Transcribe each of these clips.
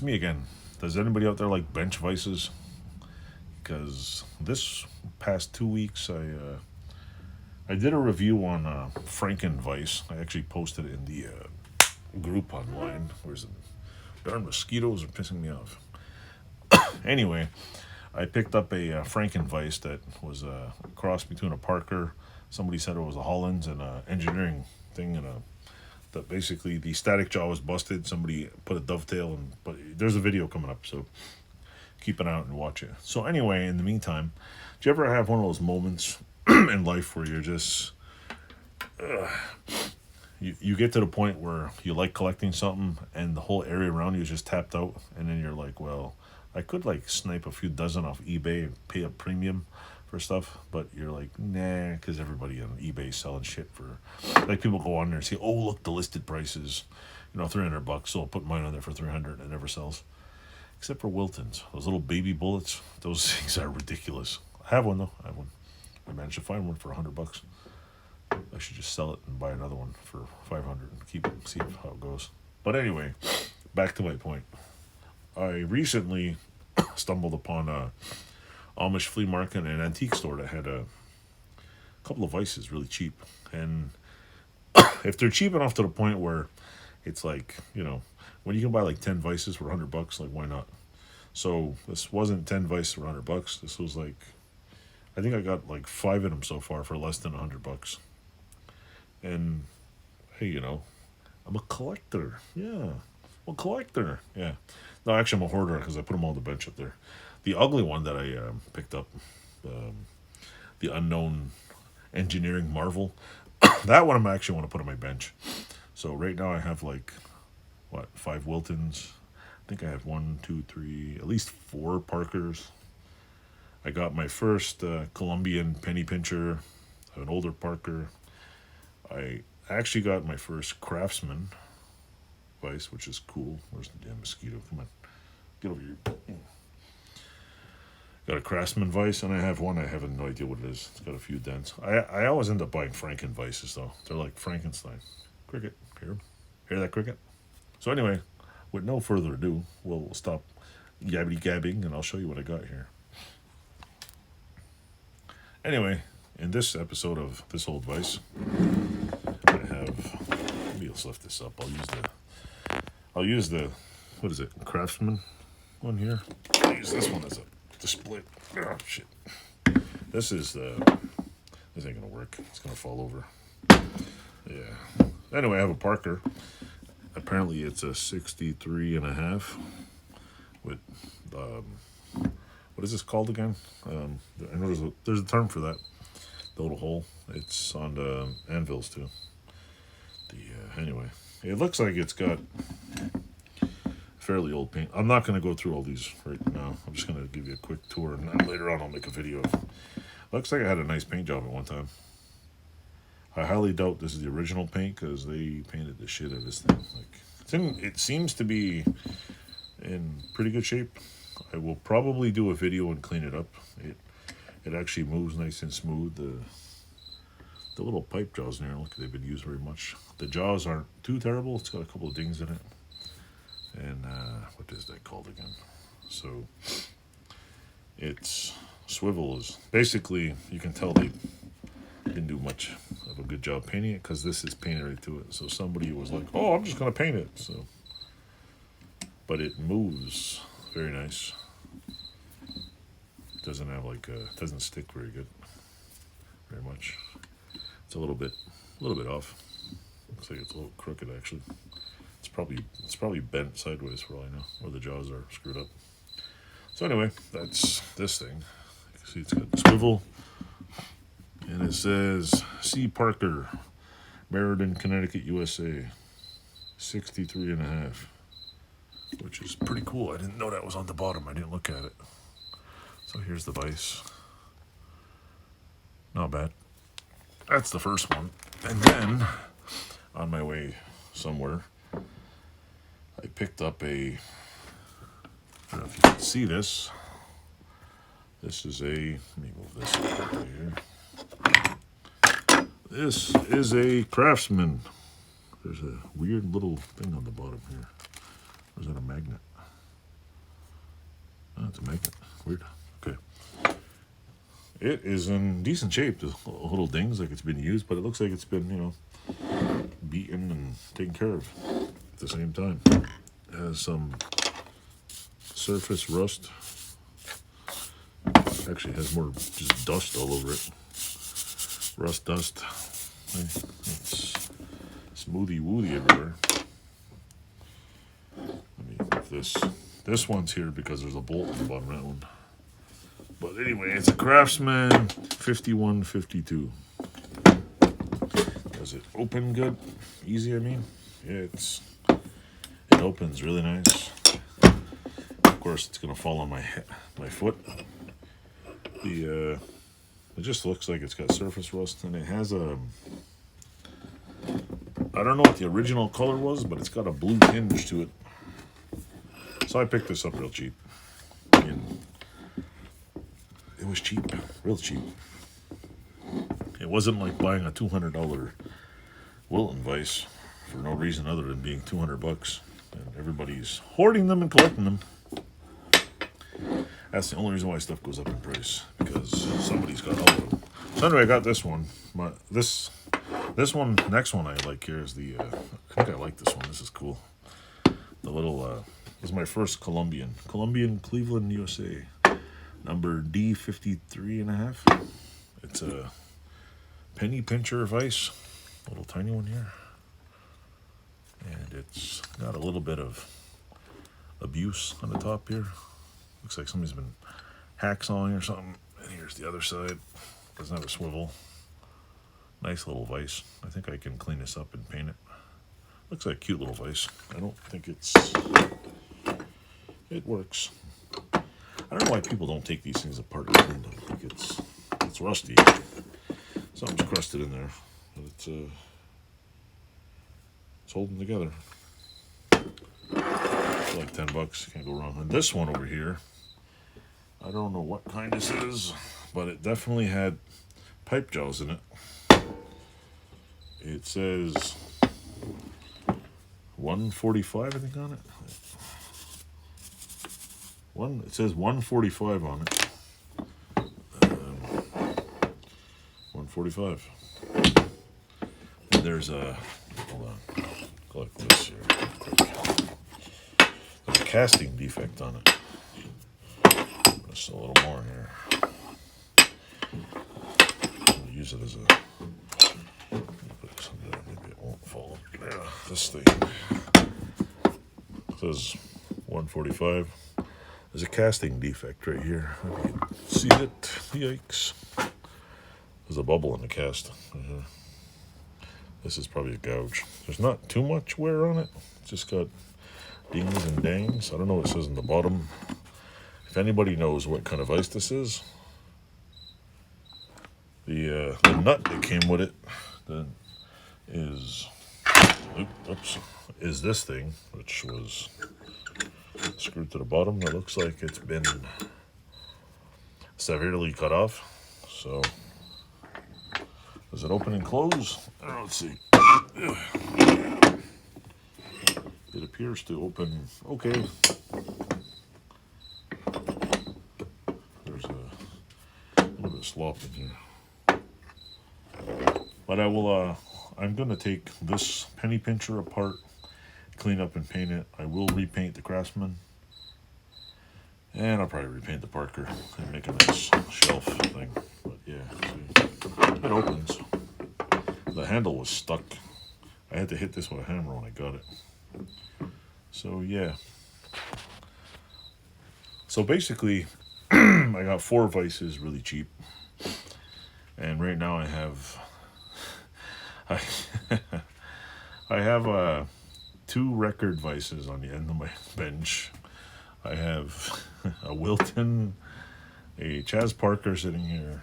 it's me again. Does anybody out there like bench vices? Because this past 2 weeks, I did a review on Franken Vice. I actually posted it in the group online. Where's the darn mosquitoes are pissing me off. Anyway, I picked up a Franken Vice that was a cross between a Parker. Somebody said it was a Hollands and a engineering thing, and that basically the static jaw was busted. Somebody put a dovetail, but there's a video coming up, so keep it out and watch it. So anyway, in the meantime, do you ever have one of those moments in life where you're just you get to the point where you like collecting something and the whole area around you is just tapped out, and then you're like, well, I could like snipe a few dozen off eBay and pay a premium for stuff, but you're like, nah, because everybody on eBay is selling shit for, like, people go on there and say, oh, look, the listed prices, $300, so I'll put mine on there for 300. It never sells, except for Wiltons, those little baby bullets. Those things are ridiculous. I have one though. I managed to find one for $100. I should just sell it and buy another one for 500 and keep it, see how it goes. But anyway, back to my point. I recently stumbled upon a Amish flea market and an antique store that had a couple of vices really cheap. And if they're cheap enough to the point where it's like, when you can buy like 10 vices for $100, like, why not? So this wasn't 10 vices for $100. This was like, I think I got like 5 of them so far for less than $100. And hey, I'm a collector. Yeah, I'm a collector. Yeah. No, actually, I'm a hoarder because I put them all on the bench up there. The ugly one that I picked up, the unknown engineering marvel, that one I actually want to put on my bench. So right now I have like, 5 Wiltons. I think I have 1, 2, 3, at least 4 Parkers. I got my first Colombian penny pincher, an older Parker. I actually got my first Craftsman vice, which is cool. Where's the damn mosquito? Come on. Get over here. Got a Craftsman vice, and I have one. I have no idea what it is. It's got a few dents. I always end up buying Franken vices, though. They're like Frankenstein. Cricket. Hear that, cricket? So anyway, with no further ado, we'll stop yabbity gabbing, and I'll show you what I got here. Anyway, in this episode of This Old Vice, I have, maybe I'll lift this up. I'll use the, what is it, Craftsman one here. I'll use this one as a display. Oh, shit. This ain't gonna work. It's gonna fall over. Yeah. Anyway, I have a Parker. Apparently it's a 63 and a half with, what is this called again? I know there's a term for that. The little hole. It's on the anvils too. Anyway, it looks like it's got fairly old paint. I'm not going to go through all these right now. I'm just going to give you a quick tour, and then later on I'll make a video. Looks like I had a nice paint job at one time. I highly doubt this is the original paint because they painted the shit out of this thing. It seems to be in pretty good shape. I will probably do a video and clean it up. It actually moves nice and smooth. The little pipe jaws in there, look, they've been used very much. The jaws aren't too terrible. It's got a couple of dings in it. And what is that called again? So its swivel is basically, you can tell they didn't do much of a good job painting it because this is painted right to it. So somebody was like, oh, I'm just going to paint it. So, but it moves very nice. Doesn't have doesn't stick very good, very much. It's a little bit off. Looks like it's a little crooked actually. It's probably bent sideways for all I know, or the jaws are screwed up. So anyway, that's this thing. You can see it's got the swivel, and it says C. Parker, Meriden, Connecticut, USA, 63 and a half, which is pretty cool. I didn't know that was on the bottom. I didn't look at it. So here's the vise. Not bad. That's the first one. And then, on my way somewhere, I picked up I don't know if you can see this. This is let me move this over here. This is a Craftsman. There's a weird little thing on the bottom here. Or is that a magnet? To make it weird. Okay. It is in decent shape. The little dings like it's been used, but it looks like it's been, you know, beaten and taken care of at the same time. It has some surface rust. Actually, it has more just dust all over it. Rust dust. It's smoothy woody everywhere. Let me put this one's here because there's a bolt on the bottom of that one. But anyway, it's a Craftsman 5152. Does it open good? Easy, I mean? Yeah, it opens really nice. Of course, it's gonna fall on my foot. It just looks like it's got surface rust, and it has a, I don't know what the original color was, but it's got a blue tinge to it. So I picked this up real cheap. And it was cheap, real cheap. It wasn't like buying a $200 Wilton vise for no reason other than being $200, and everybody's hoarding them and collecting them. That's the only reason why stuff goes up in price, because somebody's got all of them. So anyway, I got this one. This one, next one I like here is the. I think I like this one. This is cool. The little. This is my first Colomnbian, Cleveland, USA, number D53.5. It's a penny pincher vise, little tiny one here, and it's got a little bit of abuse on the top here. Looks like somebody's been hacksawing or something. And here's the other side. Doesn't have a swivel. Nice little vise. I think I can clean this up and paint it. Looks like a cute little vise. I don't think it works. I don't know why people don't take these things apart and clean them. I think it's rusty. Something's crusted in there. But it's holding together. It's like $10. Can't go wrong. And this one over here, I don't know what kind this is, but it definitely had pipe gels in it. It says 145, I think, on it. It says 145 on it. 145. And there's a, hold on, collect this here real quick. There's a casting defect on it. Just a little more here. I'll use it as a, put some there, maybe it won't fall. Yeah, this thing says 145. There's a casting defect right here. If you can see it, yikes. There's a bubble in the cast. This is probably a gouge. There's not too much wear on it. It's just got dings and dangs. I don't know what it says in the bottom. If anybody knows what kind of vise this is, the nut that came with it is this thing, which was screwed to the bottom. That looks like it's been severely cut off. So does it open and close? Let's see. It appears to open okay. There's a little bit of slop in here. But I'm going to take this penny pincher apart, clean up and paint it. I will repaint the Craftsman. And I'll probably repaint the Parker and make a nice shelf thing. But yeah, see, it opens. The handle was stuck. I had to hit this with a hammer when I got it. So yeah. So basically, I got 4 vices really cheap. And right now I have... I have 2 record vices on the end of my bench. I have a Wilton, a Chaz Parker sitting here,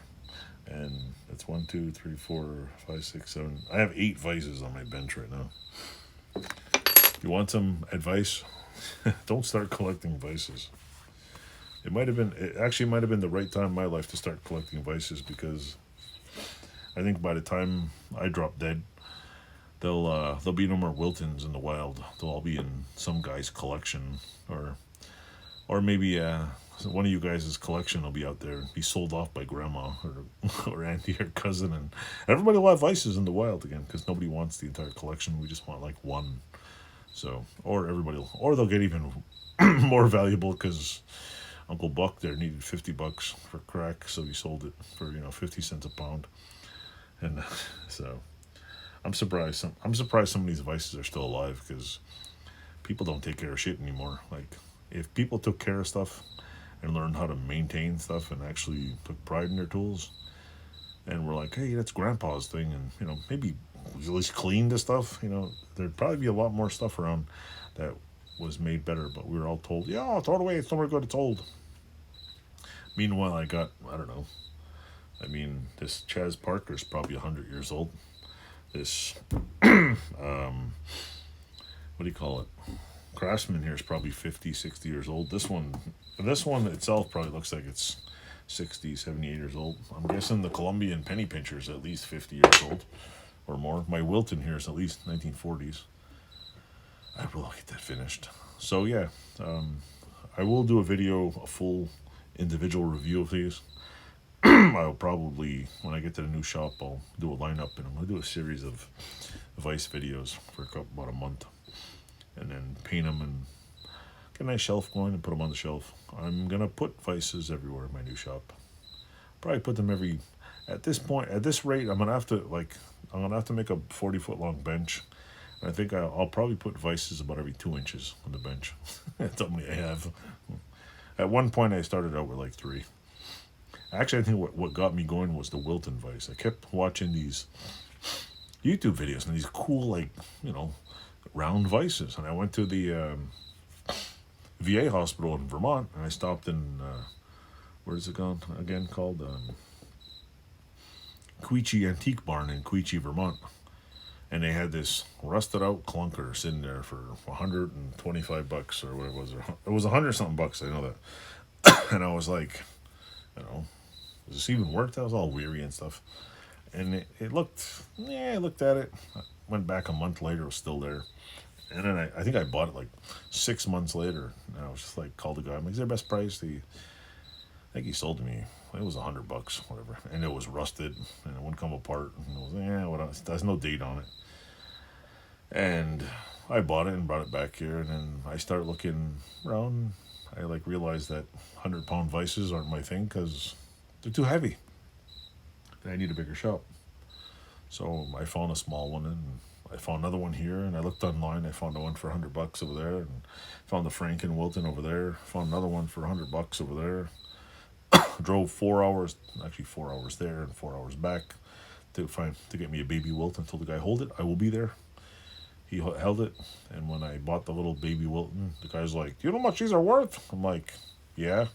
and it's 1, 2, 3, 4, 5, 6, 7. I have 8 vices on my bench right now. You want some advice? Don't start collecting vices. It actually might have been the right time in my life to start collecting vices, because I think by the time I drop dead, there'll be no more Wiltons in the wild. They'll all be in some guy's collection, or maybe So one of you guys' collection will be out there, be sold off by grandma or auntie or cousin, and everybody will have Vises in the wild again because nobody wants the entire collection. We just want like one. So, or or they'll get even more valuable because Uncle Buck there needed $50 for crack, so he sold it for 50 cents a pound, and so I'm surprised. I'm surprised some of these Vises are still alive because people don't take care of shit anymore. Like if people took care of stuff and learned how to maintain stuff and actually took pride in their tools, and we're like, hey, that's Grandpa's thing, and maybe at least clean the stuff. There'd probably be a lot more stuff around that was made better. But we were all told, yeah, throw it away. It's nowhere good. It's old. Meanwhile, I don't know. I mean, this Chaz Parker's probably 100 years old. This, what do you call it? Craftsman here is probably 50, 60 years old. This one itself probably looks like it's 60, 78 years old. I'm guessing the Colombian penny pincher is at least 50 years old or more. My Wilton here is at least 1940s. I will get that finished. So yeah, I will do a full individual review of these. I'll probably, when I get to the new shop, I'll do a lineup, and I'm going to do a series of Vice videos for about a month, and then paint them and get a nice shelf going and put them on the shelf. I'm going to put Vices everywhere in my new shop. Probably put them at this rate, I'm going to have to make a 40-foot long bench. And I think I'll probably put Vices about every 2 inches on the bench. That's how many I have. At one point, I started out with like 3. Actually, I think what got me going was the Wilton Vice. I kept watching these YouTube videos and these cool, round Vices. And I went to the VA hospital in Vermont, and I stopped in, where is it called? Again, called Queechee Antique Barn in Queechee, Vermont. And they had this rusted out clunker sitting there for $125 or what it was. It was $100-something. I know that. And I was like, does this even work? I was all weary and stuff. And it looked, I looked at it. I went back a month later, it was still there. And then I think I bought it like 6 months later. And I was just like, called the guy. I'm like, is there best price? I think he sold to me, it was $100, whatever. And it was rusted and it wouldn't come apart. And it was, what else? There's no date on it. And I bought it and brought it back here. And then I started looking around. I realized that 100-pound Vices aren't my thing because they're too heavy. And I need a bigger shop. So I found a small one, and I found another one here, and I looked online. I found one for $100 over there, and found the Franken Wilton over there. Found another one for $100 over there. Drove 4 hours, actually 4 hours there and 4 hours back to get me a baby Wilton. Told the guy, hold it, I will be there. He held it, and when I bought the little baby Wilton, the guy's like, do you know how much these are worth? I'm like, yeah.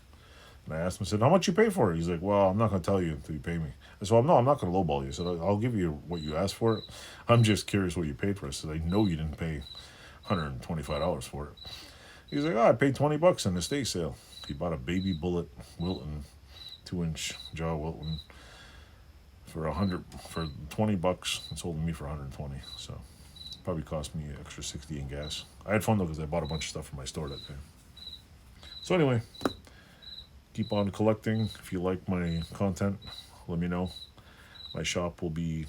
And I asked him, I said, how much you pay for it? He's like, well, I'm not going to tell you until you pay me. I said, well, no, I'm not going to lowball you. I said, I'll give you what you asked for it. I'm just curious what you paid for it. I said, I know you didn't pay $125 for it. He's like, I paid $20 in the estate sale. He bought a baby bullet Wilton, 2-inch jaw Wilton for $20 and sold me for $120. So probably cost me extra $60 in gas. I had fun though because I bought a bunch of stuff from my store that day. So anyway, keep on collecting. If you like my content, let me know. My shop will be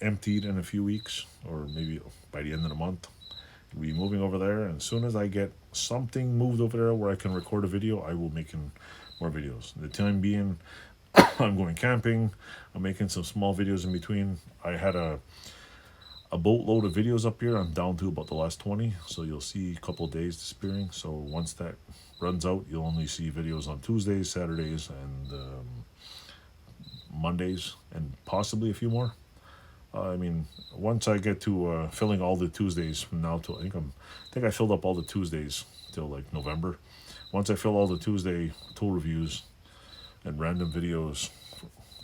emptied in a few weeks, or maybe by the end of the month. We'll be moving over there, and as soon as I get something moved over there where I can record a video, I will make more videos. The time being, I'm going camping. I'm making some small videos in between. I had a boatload of videos up here. I'm down to about the last 20, so you'll see a couple of days disappearing. So once that runs out, you'll only see videos on Tuesdays, Saturdays, and Mondays, and possibly a few more. Once I get to filling all the Tuesdays from now till I think I filled up all the Tuesdays till like November. Once I fill all the Tuesday tool reviews and random videos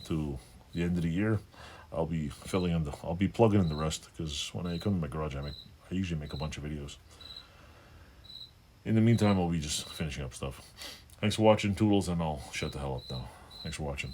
to the end of the year, I'll be I'll be plugging in the rest, because when I come to my garage, I usually make a bunch of videos. In the meantime, I'll be just finishing up stuff. Thanks for watching, Toodles, and I'll shut the hell up now. Thanks for watching.